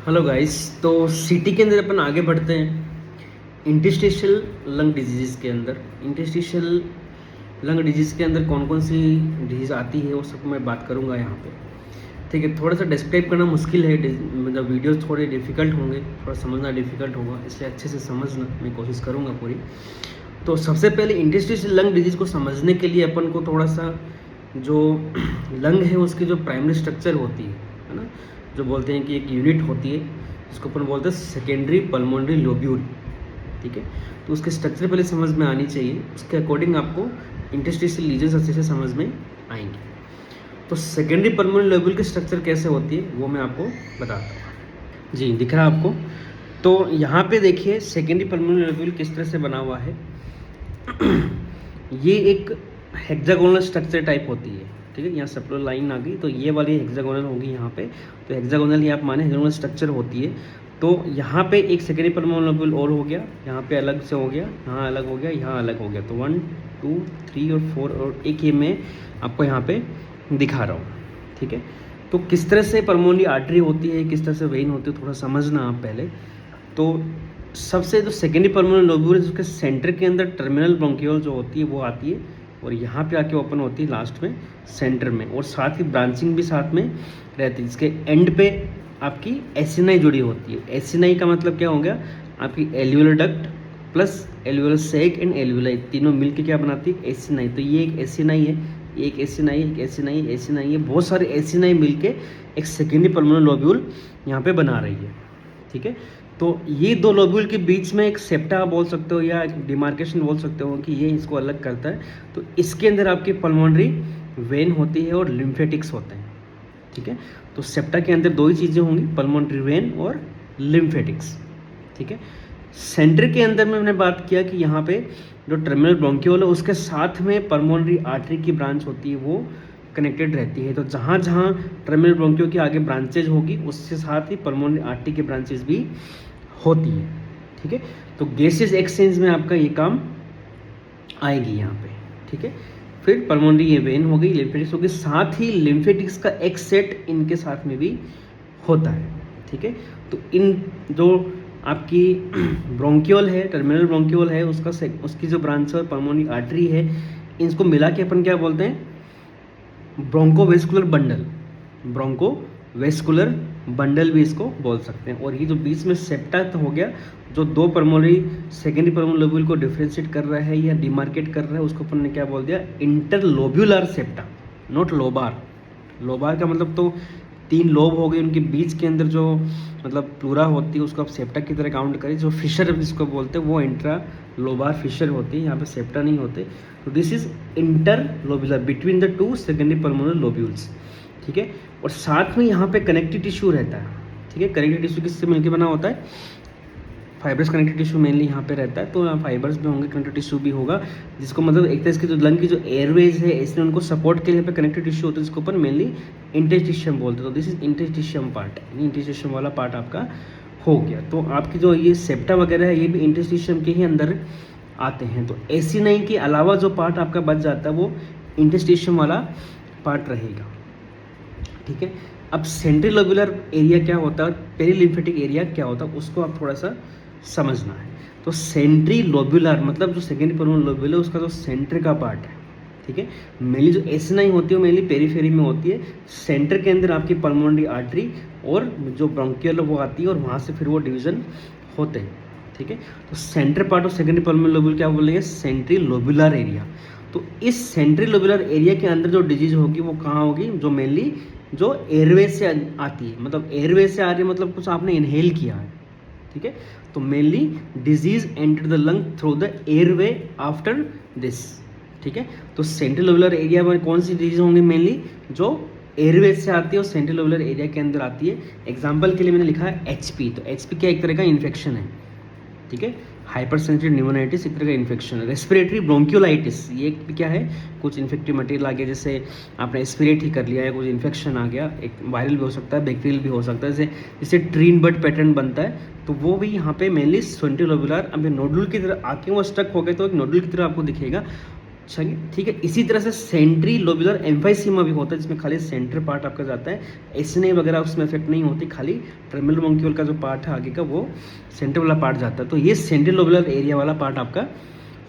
Hello guys. तो city के अंदर अपन आगे बढ़ते हैं इंटरस्टिशियल लंग डिजीज़ के अंदर। इंटरस्टिशियल लंग डिजीज़ के अंदर कौन कौन सी डिजीज़ आती है वो सब मैं बात करूंगा यहाँ पे। ठीक है, थोड़ा सा डिस्क्राइब करना मुश्किल है, मतलब वीडियोस थोड़े डिफ़िकल्ट होंगे, थोड़ा समझना डिफ़िकल्ट होगा, इसलिए अच्छे से समझना मैं कोशिश करूँगा पूरी। तो सबसे पहले इंटरस्टिशियल लंग डिजीज़ को समझने के लिए अपन को थोड़ा सा जो लंग है उसकी जो प्राइमरी स्ट्रक्चर होती है ना, जो बोलते हैं कि एक यूनिट होती है जिसको अपन बोलते हैं सेकेंडरी पल्मोनरी लोब्यूल। ठीक है, तो उसके स्ट्रक्चर पहले समझ में आनी चाहिए, उसके अकॉर्डिंग आपको इंटरस्टिशियल लीजन्स अच्छे से समझ में आएंगे। तो सेकेंडरी पल्मोनरी लोब्यूल की स्ट्रक्चर कैसे होती है वो मैं आपको बताता हूँ। जी, दिख रहा है आपको? तो यहाँ पे देखिए सेकेंडरी पल्मोनरी लोब्यूल किस तरह से बना हुआ है। ये एक हेक्सागोनल स्ट्रक्चर टाइप होती है। ठीक है, यहाँ सर्कुलर लाइन आ गई तो ये वाली हेक्सागोनल होगी यहाँ पे। तो हेक्सागोनल ये आप माने हेक्सागोनल स्ट्रक्चर होती है। तो यहाँ पे एक सेकेंडरी पल्मोनरी लोब्यूल और हो गया, यहाँ पे अलग से हो गया, यहाँ अलग हो गया, यहाँ अलग हो गया। तो 1 2 3 और 4 और एक ये मैं आपको यहाँ पे दिखा रहा हूँ। ठीक है, तो किस तरह से पल्मोनरी आर्टरी होती है, किस तरह से वेन होती है, थोड़ा समझना आप पहले। तो सबसे जो सेकेंडरी पल्मोनरी लोब्यूल है उसके सेंटर के अंदर टर्मिनल ब्रोंकियोल जो होती है वो आती है और यहाँ पे आके ओपन होती है लास्ट में सेंटर में, और साथ ही ब्रांचिंग भी साथ में रहती है। जिसके एंड पे आपकी एसिनाई जुड़ी होती है। एसिनाई का मतलब क्या हो गया, आपकी alveolar duct plus alveolar sac and alveoli तीनों मिलके क्या बनाती है, एसिनाई। तो ये एक एसिनाई है, एक एसिनाई, एक एसिनाई, एसिनाई है, बहुत सारे एसिनाई मिलके एक सेकेंडरी पल्मोनरी लोब्यूल यहाँ पे बना रही है। ठीक है, तो ये दो लोब्यूल के बीच में एक सेप्टा बोल सकते हो या एक डिमार्केशन बोल सकते हो कि ये इसको अलग करता है। तो इसके अंदर आपकी पल्मोनरी वेन होती है और लिम्फेटिक्स होते हैं। ठीक है, तो सेप्टा के अंदर दो ही चीज़ें होंगी, पल्मोनरी वेन और लिम्फेटिक्स। ठीक है, सेंटर के अंदर में मैंने बात किया कि यहाँ पे जो टर्मिनल ब्रोंकियोल है उसके साथ में पल्मोनरी आर्टरी की ब्रांच होती है, वो कनेक्टेड रहती है। तो जहाँ जहाँ टर्मिनल ब्रोंकियो की आगे ब्रांचेज होगी उसके साथ ही पल्मोनरी आर्टरी की ब्रांचेज भी होती है। ठीक है, तो गैसेस एक्सचेंज में आपका ये काम आएगी यहाँ पे। ठीक है, फिर पल्मोनरी ये वेन हो गई, लिम्फेटिक्स हो गई, साथ ही लिम्फेटिक्स का एक सेट इनके साथ में भी होता है। ठीक है, तो इन जो आपकी ब्रोंकियोल है, टर्मिनल ब्रोंकियोल है, उसकी जो ब्रांच है पल्मोनरी आर्टरी है, इसको मिला के अपन क्या बोलते हैं, ब्रोंकोवेस्कुलर बंडल। ब्रोंकोवेस्कुलर बंडल भी इसको बोल सकते हैं। और ये जो बीच में सेप्टा हो गया, जो दो पल्मोनरी सेकेंडरी पल्मोनरी लोब्यूल को डिफरेंशिएट कर रहा है या डिमार्केट कर रहा है, उसको अपन ने क्या बोल दिया, interlobular septa, not lobar. Lobar का मतलब तो 3 लोब हो गए, उनके बीच के अंदर जो मतलब प्लूरा होती है उसको आप सेप्टा की तरह काउंट करें। जो फिशर जिसको बोलते हैं वो इंट्रा लोबार फिशर होती है, यहाँ पे सेप्टा नहीं होते। तो this is interlobular between the two secondary pulmonary lobules. ठीक है, और साथ में यहाँ पे कनेक्टिव टिश्यू रहता है। ठीक है, कनेक्टिव टिश्यू किससे मिलकर बना होता है, फाइब्रस कनेक्टिव टिश्यू मेनली यहाँ पे रहता है। तो यहाँ फाइबर्स भी होंगे, कनेक्टिव टिश्यू भी होगा, जिसको मतलब एक तरह इसके जो लंग की जो एयरवेज है इसलिए उनको सपोर्ट के लिए पे कनेक्टिव टिश्यू होता है, जिसको अपन मेनली इंटरस्टिशियम बोलते हैं। तो this is interstitium part, interstitium वाला पार्ट आपका हो गया। तो आपकी जो ये सेप्टा वगैरह है ये भी इंटरस्टिशियम के ही अंदर आते हैं। तो एसिनाई के अलावा जो पार्ट आपका बच जाता है वो इंटरस्टिशियम वाला पार्ट रहेगा। ठीक है, अब सेंट्रल लोब्यूलर एरिया क्या होता है, पेरीलिम्फेटिक एरिया क्या होता है, उसको आप थोड़ा सा समझना है। तो सेंट्री लोब्यूलर मतलब जो सेकेंडरी पल्मोनरी लोब्यूल है उसका जो सेंटर का पार्ट है। ठीक है, मेनली जो एसिनाई होती है वो मेनली पेरीफेरी में होती है। सेंटर के अंदर आपकी पल्मोनरी आर्टरी और जो ब्रोंकियल वो आती है और वहाँ से फिर वो डिवीजन होते हैं। ठीक है, तो centre part of secondary pulmonary lobule क्या बोलेंगे, सेंट्री लोब्यूलर एरिया। तो इस सेंट्री लोब्यूलर एरिया के अंदर जो डिजीज होगी वो कहाँ होगी, जो मेनली जो एयरवे से आती है, मतलब एयरवे से आ रही है मतलब कुछ आपने इनहेल किया है। ठीक है, तो mainly disease enter the lung through the airway after this. ठीक है, तो सेंट्रल लोब्यूलर एरिया में कौन सी डिजीज होंगी, मेनली जो एयरवे से आती है और सेंट्रल लोब्यूलर एरिया के अंदर आती है। एग्जाम्पल के लिए मैंने लिखा है एचपी। तो एचपी क्या एक तरह का इन्फेक्शन है। ठीक है, हाइपर सेंसिटिव न्यूमोनाइटिस एक तरह का इन्फेक्शन है। रेस्पिरेटरी ब्रोंकियोलाइटिस ये क्या है, कुछ इन्फेक्टिव मटेरियल आ गया, जैसे आपने एस्पिरेट ही कर लिया है, कुछ इन्फेक्शन आ गया, एक वायरल भी हो सकता है, बैक्टीरियल भी हो सकता है, जैसे ट्रीन बर्ड पैटर्न बनता है, तो वो भी यहाँ पे मेनली सेंट्रल लोब्यूलर अब नोडुल की तरह आके वो स्टक हो गए तो एक नोडुल की तरह आपको दिखेगा। अच्छा, ठीक है। इसी तरह से सेंट्री लोबुलर एम्फाइसीमा भी होता है, जिसमें खाली सेंटर पार्ट आपका जाता है, एसने वगैरह उसमें इफेक्ट नहीं होती, खाली टर्मिनल ब्रोंक्यूल का जो पार्ट है आगे का वो सेंटर वाला पार्ट जाता है। तो ये सेंट्रल लोबुलर एरिया वाला पार्ट आपका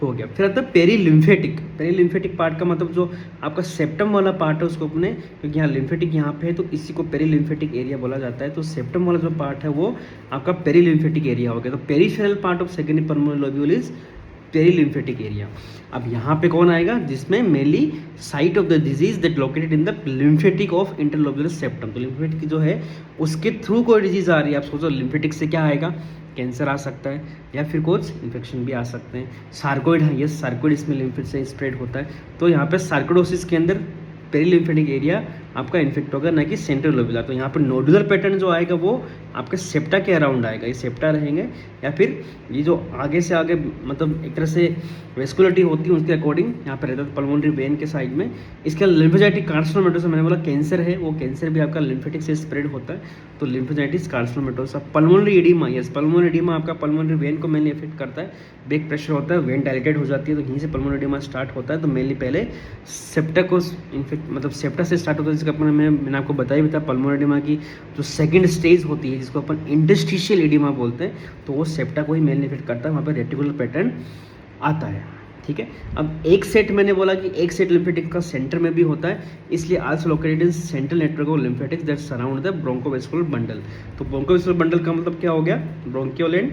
हो गया। फिर आता है perilymphatic. Perilymphatic part का मतलब जो आपका सेप्टम वाला पार्ट है उसको अपने, क्योंकि यहाँ लिम्फेटिक यहाँ पे है तो इसी को पेरी लिम्फेटिक एरिया बोला जाता है। तो सेप्टम वाला जो पार्ट है वो आपका पेरी लिम्फेटिक एरिया हो गया। तो peripheral part of secondary pulmonary lobule is perilymphatic area. अब यहाँ पे कौन आएगा, जिसमें mainly site of the disease that located in the lymphatic of interlobular septum. तो लिम्फेटिक जो है उसके थ्रू कोई डिजीज आ रही है, आप सोचो लिम्फेटिक से क्या आएगा, कैंसर आ सकता है या फिर कुछ इन्फेक्शन भी आ सकते हैं। सार्कोइड है, ये सार्कोइड इसमें लिम्फेट से स्प्रेड होता है। तो यहाँ पे सार्कोडोसिस के अंदर पेरीलिम्फेटिक एरिया आपका इन्फेक्ट होगा, ना कि सेंट्रल लोबुलर। तो यहाँ पर नोडुलर पैटर्न जो आएगा वो आपके सेप्टा के अराउंड आएगा, ये सेप्टा रहेंगे, या फिर ये जो आगे से आगे मतलब एक तरह से वेस्कुलरिटी होती है उसके अकॉर्डिंग यहाँ पर रहता है पल्मोनरी वेन के साइड में। इसके लिम्फोजाइटिक कार्सिनोमेटोसा, मैंने बोला कैंसर है, वो कैंसर भी आपका लिम्फेटिक से स्प्रेड होता है। तो lymphangitis carcinomatosa. Pulmonary oedema, yes pulmonary oedema आपका पल्मोनरी वेन को मेनली इफेक्ट करता है। बेक प्रेशर होता है, वेन डायलेटेड हो जाती है, तो यहीं से पल्मोनरी एडिमा स्टार्ट होता है। तो मेनली पहले सेप्टा को इन्फेक्ट मतलब सेप्टा से स्टार्ट होता है, जिसका मैंने आपको बताया भी था पल्मोनरी एडिमा की जो सेकंड स्टेज होती है जिसको अपन इंटरस्टिशियल एडिमा बोलते हैं, तो वो सेप्टा को ही मेनली इफेक्ट करता है, वहाँ पर रेटिकुलर पैटर्न आता है। ठीक है, अब एक सेट मैंने बोला कि एक सेट लिम्फेटिक का सेंटर में भी होता है, इसलिए also located in central network of lymphatics that surround the bronchovascular bundle. तो ब्रोंकोवेस्कुलर बंडल का मतलब क्या हो गया, ब्रोंकियोल एंड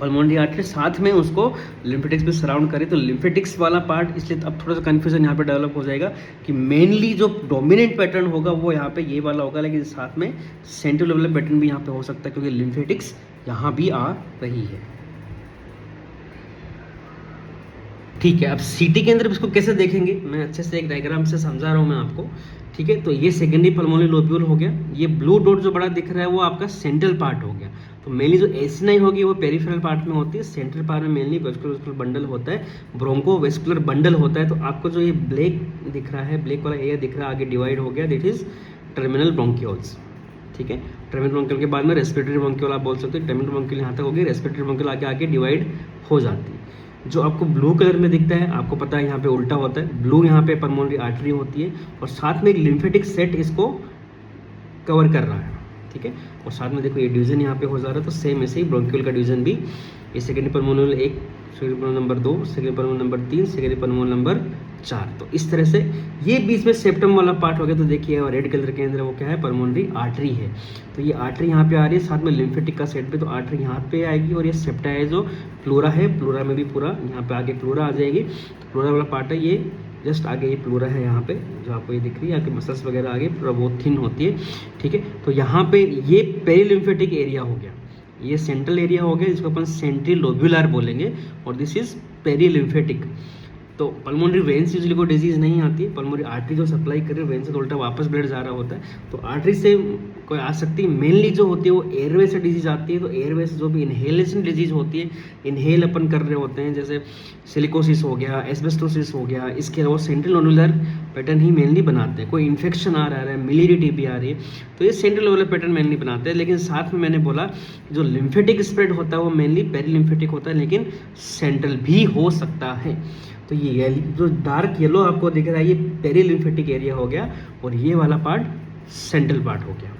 पल्मोनरी आर्टरी साथ में उसको लिम्फेटिक्स भी सराउंड करे। तो लिम्फेटिक्स वाला पार्ट, इसलिए अब थोड़ा सा कन्फ्यूजन यहाँ पे डेवलप हो जाएगा कि मेनली जो डोमिनेंट पैटर्न होगा वो यहाँ पे ये वाला होगा, लेकिन साथ में सेंट्रल लेवल पैटर्न भी यहाँ पे हो सकता है, क्योंकि लिम्फेटिक्स यहाँ भी आ रही है। ठीक है, अब सीटी के अंदर इसको कैसे देखेंगे, मैं अच्छे से एक डायग्राम से समझा रहा हूँ मैं आपको। ठीक है, तो ये सेकेंडरी पल्मोनरी लोब्यूल हो गया, ये ब्लू डॉट जो बड़ा दिख रहा है वो आपका सेंट्रल पार्ट हो गया। तो मेनली जो एसिनाई होगी वो पेरिफेरल पार्ट में होती है, सेंट्रल पार्ट में मेनली वेस्कुलर बंडल होता है, ब्रोंको वेस्कुलर बंडल होता है। तो आपको जो ये ब्लैक दिख रहा है, ब्लैक वाला एरिया दिख रहा है आगे डिवाइड हो गया, दैट इज टर्मिनल ब्रोंकियोल्स। ठीक है, टर्मिनल ब्रोंकियोल के बाद में रेस्पिरेटरी ब्रोंकियोल आप बोल सकते हो। टर्मिनल ब्रोंकियोल यहाँ तक होगी, रेस्पिरेटरी ब्रोंकियोल आगे आगे डिवाइड हो जाती है। जो आपको ब्लू कलर में दिखता है, आपको पता है यहाँ पे उल्टा होता है, ब्लू यहाँ पे पल्मोनरी आर्टरी होती है और साथ में एक लिम्फेटिक सेट इसको कवर कर रहा है। ठीक है, और साथ में देखो ये डिवीजन यहाँ पे हो जा रहा है, तो सेम ऐसे ही ब्रोंकियोल का डिवीजन भी, ये secondary pulmonal 1, secondary pulmonal number 2, secondary pulmonal number 3, secondary pulmonal number 4। तो इस तरह से ये बीच में सेप्टम वाला पार्ट हो गया। तो देखिए रेड कलर के अंदर वो क्या है, पल्मोनरी आर्टरी है। तो ये आर्टरी यहाँ पे आ रही है, साथ में लिम्फेटिक का सेट पे, तो आर्टरी यहाँ पे आएगी और ये सेप्टा है जो प्लूरा है, प्लूरा में भी पूरा यहाँ पे आगे प्लूरा आ जाएगी। तो प्लूरा वाला पार्ट है ये जस्ट आगे, ये प्लूरा है यहाँ पे जो आपको ये दिख रही है, आगे मसल्स वगैरह आगे पूरा बहुत थिन होती है। ठीक है, तो यहाँ पे ये पेरीलिम्फेटिक एरिया हो गया, ये सेंट्रल एरिया हो गया जिसको अपन सेंट्री लोब्यूलर बोलेंगे, और दिस इज पेरीलिम्फेटिक। तो पल्मोनरी वेन से यूजली कोई डिजीज़ नहीं आती है, पल्मोनरी आर्टरी जो सप्लाई कर रही है वेन से तो उल्टा वापस ब्लड जा रहा होता है, तो आर्टरी से कोई आ सकती है। मेनली जो होती है वो एयरवे से डिजीज आती है। तो एयरवे से जो भी इनहेलेशन डिजीज होती है, इनहेल अपन कर रहे होते हैं, जैसे सिलिकोसिस हो गया, एस्बेस्टोसिस हो गया, इसके अलावा सेंट्रल लोब्यूलर पैटर्न ही मेनली बनाते हैं। कोई इन्फेक्शन आ रहा है, मिलियरी भी आ रही है, तो ये सेंट्रल लोब्यूलर पैटर्न मेनली बनाते हैं। लेकिन साथ में मैंने बोला जो लिम्फेटिक स्प्रेड होता है वो मेनली पेरीलिम्फेटिक होता है, लेकिन सेंट्रल भी हो सकता है। तो ये जो डार्क येलो आपको दिख रहा है ये पेरीलिम्फेटिक एरिया हो गया, और ये वाला पार्ट सेंट्रल पार्ट हो गया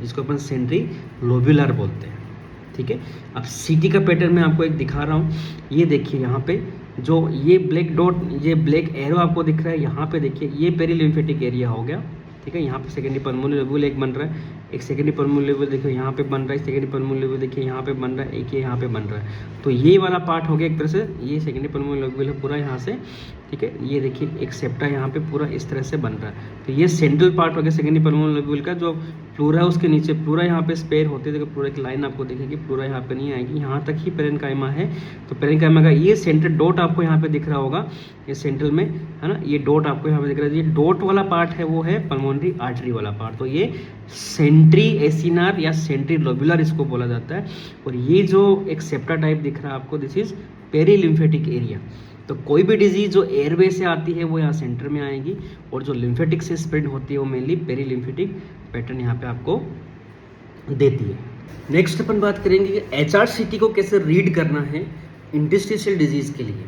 जिसको अपन सेंट्री लोब्यूलर बोलते हैं। ठीक है, अब सीटी का पैटर्न मैं आपको एक दिखा रहा हूँ। ये देखिए यहाँ पे जो ये ब्लैक डॉट, ये ब्लैक एरो आपको दिख रहा है, यहाँ पे देखिए ये पेरीलिम्फेटिक एरिया हो गया। ठीक है, यहाँ पे सेकेंडरी पल्मोनरी लोब्यूल एक बन रहा है, एक सेकेंडरी पल्मोनरी लोब्यूल देखिए यहाँ पे बन रहा है, सेकेंडरी पल्मोनरी लोब्यूल देखिए यहाँ पे बन रहा है, एक ये यहाँ पे बन रहा है। तो ये वाला पार्ट हो गया एक तरह से, ये सेकेंडरी पल्मोनरी लोब्यूल है पूरा यहाँ से। ठीक है, ये देखिए एक सेप्टा यहाँ पे पूरा इस तरह से बन रहा है। तो ये सेंट्रल पार्ट हो गया सेकेंडरी पल्मोनरी लोब्यूल का। जो प्लूरा है उसके नीचे प्लूरा यहाँ पे स्पेयर होती है, देखो प्लूरा एक लाइन आपको दिखेगी, प्लूरा यहाँ पे नहीं आएगी, यहाँ तक ही पेरेन्काइमा है। तो पेरेन्काइमा का ये सेंटर डॉट आपको यहाँ पे दिख रहा होगा, ये सेंट्रल में है ना, ये डॉट आपको यहाँ पे दिख रहा है। ये डॉट वाला पार्ट है वो है पल्मोनरी आर्टरी वाला पार्ट। तो ये सेंट्री एसिनार या सेंट्री लोब्यूलर इसको बोला जाता है। और ये जो एक सेप्टा टाइप दिख रहा है आपको, दिस इज पेरीलिम्फेटिक एरिया। तो कोई भी डिजीज जो एयरवे से आती है वो यहाँ सेंटर में आएगी, और जो लिम्फेटिक से स्प्रेड होती है वो मेनली पेरीलिम्फेटिक पैटर्न यहाँ पे आपको देती है। नेक्स्ट अपन बात करेंगे कि HRCT को कैसे रीड करना है इंटरस्टिशियल डिजीज के लिए।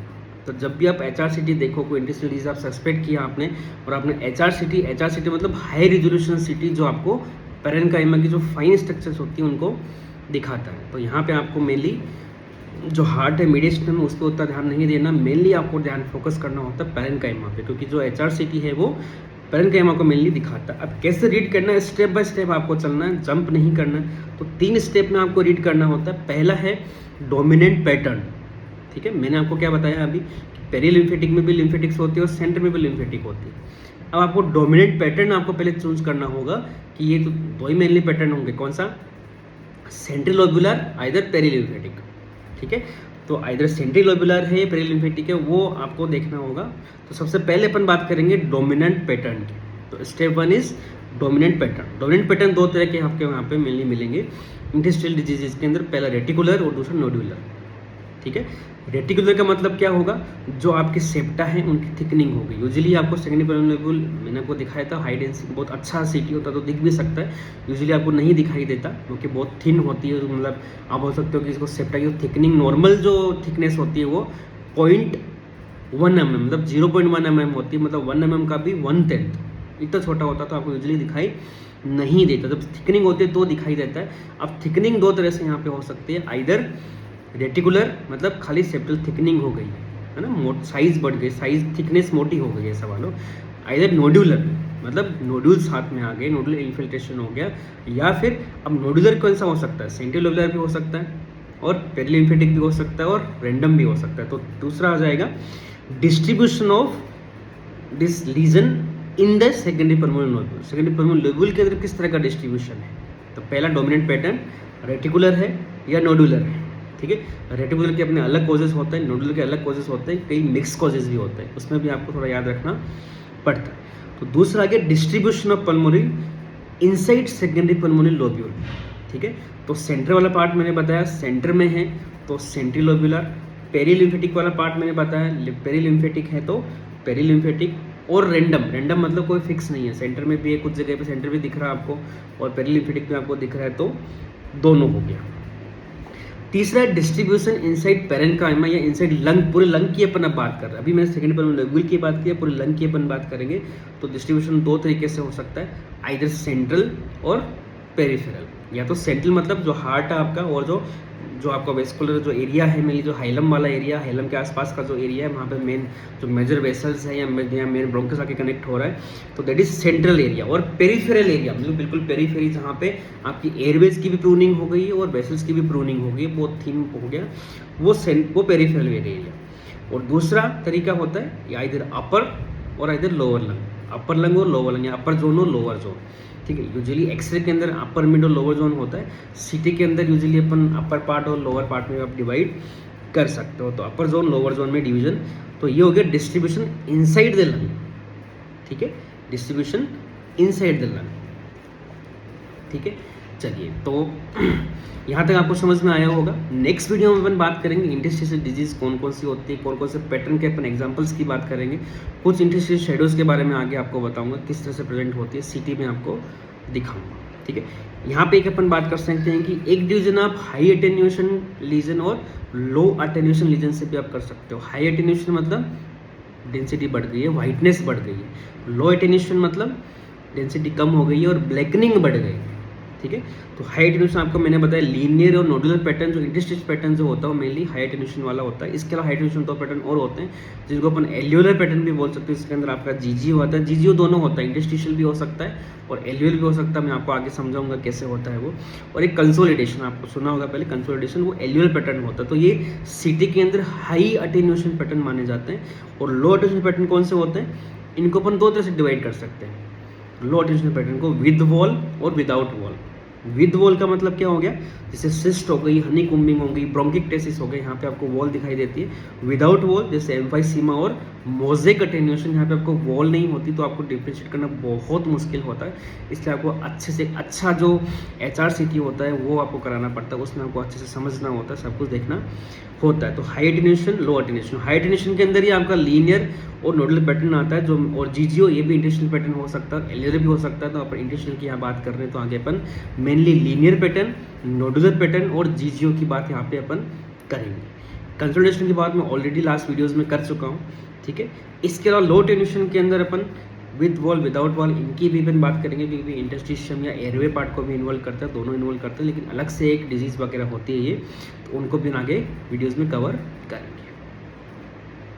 तो जब भी आप HRCT देखो, कोई इंडस्ट्रियल डिजीज आप सस्पेक्ट किया आपने और आपने HRCT मतलब हाई रेजोल्यूशन सिटी, जो आपको पैरेन्काइमा की जो फाइन स्ट्रक्चर्स होती हैं उनको दिखाता है। तो यहाँ पे आपको मेनली जो हार्ट है, मीडिएशन में, उस पर उतना ध्यान नहीं देना, मेनली आपको ध्यान फोकस करना होता है पैरेन्काइमा पे, क्योंकि जो HRCT है वो पैरेन्काइमा को मेनली दिखाता है। अब कैसे रीड करना है, स्टेप बाय स्टेप आपको चलना है, जंप नहीं करना है। तो 3 स्टेप में आपको रीड करना होता है। पहला है डोमिनेंट पैटर्न, ठीक है। मैंने आपको क्या बताया अभी कि पेरीलिम्फेटिक में भी लिम्फेटिक्स होती है और सेंटर में भी लिम्फेटिक होती है। अब आपको डोमिनेंट पैटर्न आपको पहले चूज करना होगा कि ये तो 2 ही मेनली पैटर्न होंगे, कौन सा, सेंट्रल लोब्यूलर आइदर पेरीलिम्फेटिक, ठीक है। तो आइदर सेंट्रल लोब्यूलर है या पेरीलिम्फेटिक है, वो आपको देखना होगा। तो सबसे पहले अपन बात करेंगे डोमिनेंट पैटर्न की। तो step 1 is dominant pattern. Dominant pattern 2 तरह के आपके वहाँ पे मेनली मिलेंगे इंटेस्टाइनल डिजीजेज के अंदर। पहला रेटिकुलर और दूसरा नोडुलर, ठीक है। रेटिकुलर का मतलब क्या होगा, जो आपके सेप्टा है उनकी थिकनिंग होगी। यूजुअली आपको सेकेंडरी पेरिनेल लोब्यूल, मैंने आपको दिखाया था, हाई डेंसिटी बहुत अच्छा सिटी होता है तो दिख भी सकता है, यूजुअली आपको नहीं दिखाई देता क्योंकि बहुत थिन होती है। मतलब आप बोल सकते हो कि इसको सेप्टा की थिकनिंग, नॉर्मल जो थिकनेस होती है वो 0.1 mm, मतलब 0.1 mm होती है, मतलब 1 mm का भी 1/10 इतना छोटा होता है, तो आपको यूजुअली दिखाई नहीं देता। जब थिकनिंग होती है तो दिखाई देता है। अब थिकनिंग 2 तरह से यहाँ पे हो सकती है, आइदर रेटिकुलर मतलब खाली सेप्टल थिकनिंग हो गई है ना, साइज बढ़ गई, साइज थिकनेस मोटी हो गई है सवालों। आइदर नोड्यूलर मतलब नोड्यूल्स हाथ में आ गए, नोडुलर इन्फिल्ट्रेशन हो गया। या फिर अब नोड्यूलर कौन सा हो सकता है, सेंट्रल लोब्यूलर भी हो सकता है और पेरिलिम्फेटिक भी हो सकता है और रैंडम भी हो सकता है। तो दूसरा आ जाएगा distribution of this lesion in the secondary permanent lobule. Secondary permanent lobule के अंदर किस तरह का डिस्ट्रीब्यूशन है। तो पहला डोमिनेंट पैटर्न रेटिकुलर है या नोडुलर है, ठीक है। रेटिकुलर के अपने अलग कॉजेज होते हैं, नोडुलर के अलग कॉजेज होते हैं, कई मिक्स कॉजेज भी होते हैं, उसमें भी आपको थोड़ा याद रखना पड़ता है। तो दूसरा आ गया distribution of pulmonary inside secondary pulmonary lobule, ठीक है। तो सेंटर वाला पार्ट मैंने बताया सेंटर में है तो सेंट्रल लोब्यूलर, पेरीलिम्फेटिक वाला पार्ट मैंने बताया पेरीलिम्फेटिक है तो पेरीलिम्फेटिक, और रैंडम मतलब कोई फिक्स नहीं है, सेंटर में भी है, कुछ जगह पे सेंटर भी दिख रहा है आपको और पेरीलिम्फेटिक में आपको दिख रहा है, तो दोनों हो गया। तीसरा है डिस्ट्रीब्यूशन इनसाइड पैरेन्काइमा या इनसाइड लंग, पूरे लंग की अपन अब बात कर रहे हैं। अभी मैंने सेकेंड परमानेंट लोब्यूल की बात की है, पूरे लंग की अपन बात करेंगे। तो डिस्ट्रीब्यूशन 2 तरीके से हो सकता है, आइदर सेंट्रल और पेरिफेरल। या तो सेंट्रल मतलब जो हार्ट है आपका और जो आपका वेस्कुलर जो एरिया है, मेनली जो हाइलम वाला एरिया, हाइलम के आसपास का जो एरिया है, वहाँ पे मेन जो मेजर वेसल्स है या मेन ब्रोंकस आके कनेक्ट हो रहा है, तो दैट इज सेंट्रल एरिया। और पेरिफेरल एरिया मतलब बिल्कुल पेरिफेरी, जहाँ पे आपकी एयरवेज की भी प्रूनिंग हो गई है और वेसल्स की भी प्रूनिंग हो गई है, बहुत थिन हो गया, वो पेरिफेरल एरिया। और दूसरा तरीका होता है या इधर अपर और इधर लोअर लंग, अपर लंग और लोअर लंग, या अपर जोन और लोअर जोन, ठीक है। यूजुअली एक्सरे के अंदर अपर मिड और लोअर जोन होता है, सीटी के अंदर यूजुअली अपन अपर पार्ट और लोअर पार्ट में आप डिवाइड कर सकते हो। तो अपर जोन लोअर जोन में डिवीजन, तो ये हो गया डिस्ट्रीब्यूशन इनसाइड द लंग, ठीक है, डिस्ट्रीब्यूशन इनसाइड द लंग, ठीक है। चलिए, तो यहाँ तक आपको समझ में आया होगा। नेक्स्ट वीडियो में अपन बात करेंगे इंटरस्टिशियल डिजीज कौन कौन सी होती है, कौन कौन से पैटर्न के अपन एग्जांपल्स की बात करेंगे, कुछ इंटरस्टिशियल शेडोज के बारे में आगे आपको बताऊंगा किस तरह से प्रेजेंट होती है, सिटी में आपको दिखाऊंगा, ठीक है। यहाँ पे एक अपन बात कर सकते हैं कि एक डिवीजन आप हाई अटेन्यूएशन लीजन और लो अटेन्यूएशन लीजन से भी आप कर सकते हो। हाई अटेन्यूएशन मतलब डेंसिटी बढ़ गई है, वाइटनेस बढ़ गई है। लो अटेन्यूएशन मतलब डेंसिटी कम हो गई है और ब्लैकनिंग बढ़ गई है, ठीक है। तो हाई अटेन्यूएशन आपको मैंने बताया लीनियर और नोडुलर पैटर्न, जो इंटरस्टिशियल पैटर्न जो होता है वो मेनली हाई अटेन्यूएशन वाला होता है। इसके अलावा हाई अटेन्यूएशन 2 पैटर्न और होते हैं जिनको अपन एल्यूलर पैटर्न भी बोल सकते हैं। इसके अंदर आपका जीजीओ होता है, जीजीओ दोनों होता है, इंटरस्टिशियल भी हो सकता है और एल्यूलर भी हो सकता है, मैं आपको आगे समझाऊंगा कैसे होता है वो। और एक कंसोलिडेशन आपको सुना होगा पहले, कंसोलिडेशन वो एल्यूलर पैटर्न होता है। तो ये सिटी के अंदर हाई अटेन्यूएशन पैटर्न माने जाते हैं। और लो अटेन्यूएशन पैटर्न कौन से होते हैं, इनको अपन 2 तरह से डिवाइड कर सकते हैं। लो अटेन्यूएशन पैटर्न को विद वॉल और विदाउट वॉल। विद वॉल का मतलब क्या हो गया, जैसे सिस्ट हो गई, हनी कुम्बिंग हो गई, ब्रोंकिक्टेसिस हो गई, यहाँ पे आपको वॉल दिखाई देती है। विदाउट वॉल जैसे एम्फाइसीमा और मोजेक अटेन्यूएशन, यहाँ पे आपको वॉल नहीं होती, तो आपको डिफ्रेंशिएट करना बहुत मुश्किल होता है। इसलिए आपको अच्छे से अच्छा जो HRCT होता है वो आपको कराना पड़ता है, उसमें आपको अच्छे से समझना होता है, सब कुछ देखना होता है। तो हाई अटेन्यूएशन, लो अटेन्यूएशन, हाई अटेन्यूएशन के अंदर ही आपका लीनियर और नोडुलर पैटर्न आता है, जो और जीजीओ ये भी इंटरस्टिशियल पैटर्न हो सकता है, एल्यूलर भी हो सकता है। तो अपन इंटरस्टिशियल की यहाँ बात कर रहे हैं, तो आगे अपन mainly linear pattern, nodular pattern और जीजीओ की बात यहाँ पे अपन करेंगे। कंसोलिडेशन की बात मैं ऑलरेडी लास्ट वीडियोस में कर चुका हूँ, ठीक है। इसके अलावा लो टेंशन के अंदर अपन विद वॉल विदाउट वॉल इनकी भी अपन बात करेंगे, क्योंकि इंटरस्टिशियम या एयरवे पार्ट को भी इन्वॉल्व करता है, दोनों इन्वॉल्व करते हैं, लेकिन अलग से एक डिजीज़ वगैरह होती है ये, तो उनको भी आगे वीडियोज़ में कवर करें।